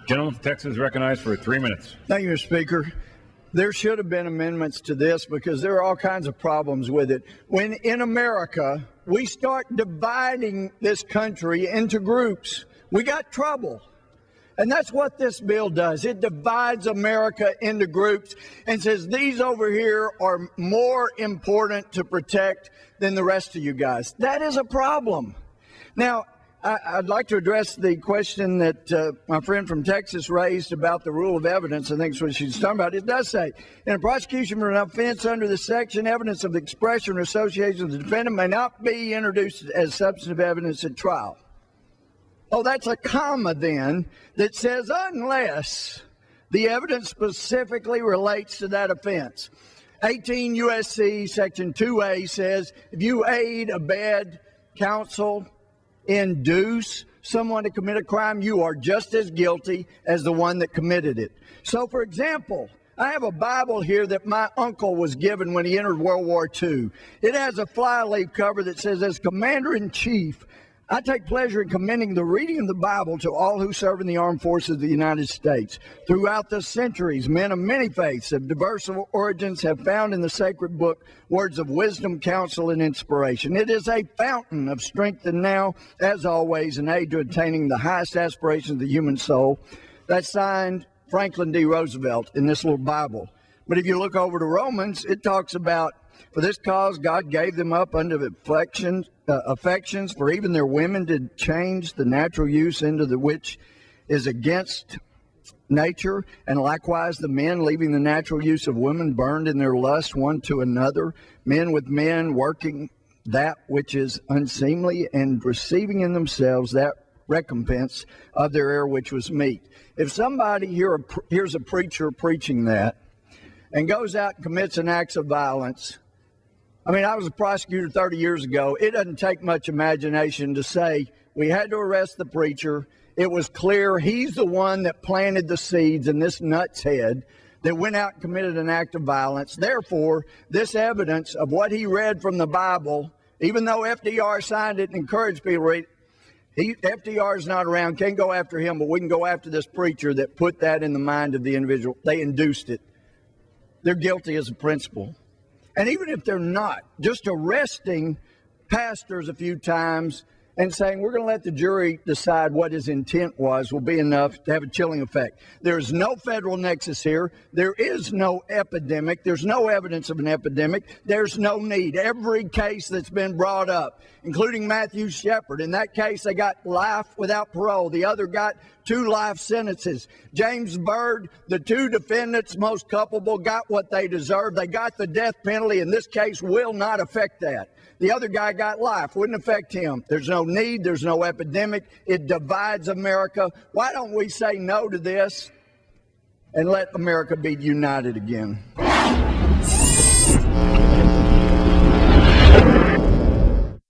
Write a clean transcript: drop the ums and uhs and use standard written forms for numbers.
Gentleman from Texas is recognized for 3 minutes. Thank you, Mr. Speaker. There should have been amendments to this because there are all kinds of problems with it. When in America we start dividing this country into groups, we got trouble. And that's what this bill does. It divides America into groups and says these over here are more important to protect than the rest of you guys. That is a problem. Now, I'd like to address the question that my friend from Texas raised about the rule of evidence. I think that's what she's talking about. It does say, in a prosecution for an offense under this section, evidence of expression or association of the defendant may not be introduced as substantive evidence at trial. Oh, that's a comma then that says unless the evidence specifically relates to that offense. 18 U.S.C. Section 2A says if you aid, abet, counsel, induce someone to commit a crime, you are just as guilty as the one that committed it. So, for example, I have a Bible here that my uncle was given when he entered World War II. It has a flyleaf cover that says, as Commander-in-Chief, I take pleasure in commending the reading of the Bible to all who serve in the armed forces of the United States. Throughout the centuries, men of many faiths of diverse origins have found in the sacred book words of wisdom, counsel, and inspiration. It is a fountain of strength and now, as always, an aid to attaining the highest aspirations of the human soul. That's signed Franklin D. Roosevelt in this little Bible. But if you look over to Romans, it talks about, for this cause God gave them up unto affections, for even their women did change the natural use into the which is against nature, and likewise the men, leaving the natural use of women, burned in their lust one to another, men with men, working that which is unseemly, and receiving in themselves that recompense of their error which was meet. If somebody hears a preacher preaching that and goes out and commits an act of violence, I mean, I was a prosecutor 30 years ago. It doesn't take much imagination to say we had to arrest the preacher. It was clear he's the one that planted the seeds in this nut's head that went out and committed an act of violence. Therefore, this evidence of what he read from the Bible, even though FDR signed it and encouraged people to read it, FDR is not around, can't go after him, but we can go after this preacher that put that in the mind of the individual. They induced it. They're guilty as a principle. And even if they're not, just arresting pastors a few times and saying we're going to let the jury decide what his intent was will be enough to have a chilling effect. There is no federal nexus here. There is no epidemic. There's no evidence of an epidemic. There's no need. Every case that's been brought up, including Matthew Shepard, in that case they got life without parole. The other got 2 life sentences. James Byrd, the 2 defendants most culpable, got what they deserved. They got the death penalty. In this case, will not affect that. The other guy got life. Wouldn't affect him. There's no need. There's no epidemic. It divides America. Why don't we say no to this and let America be united again?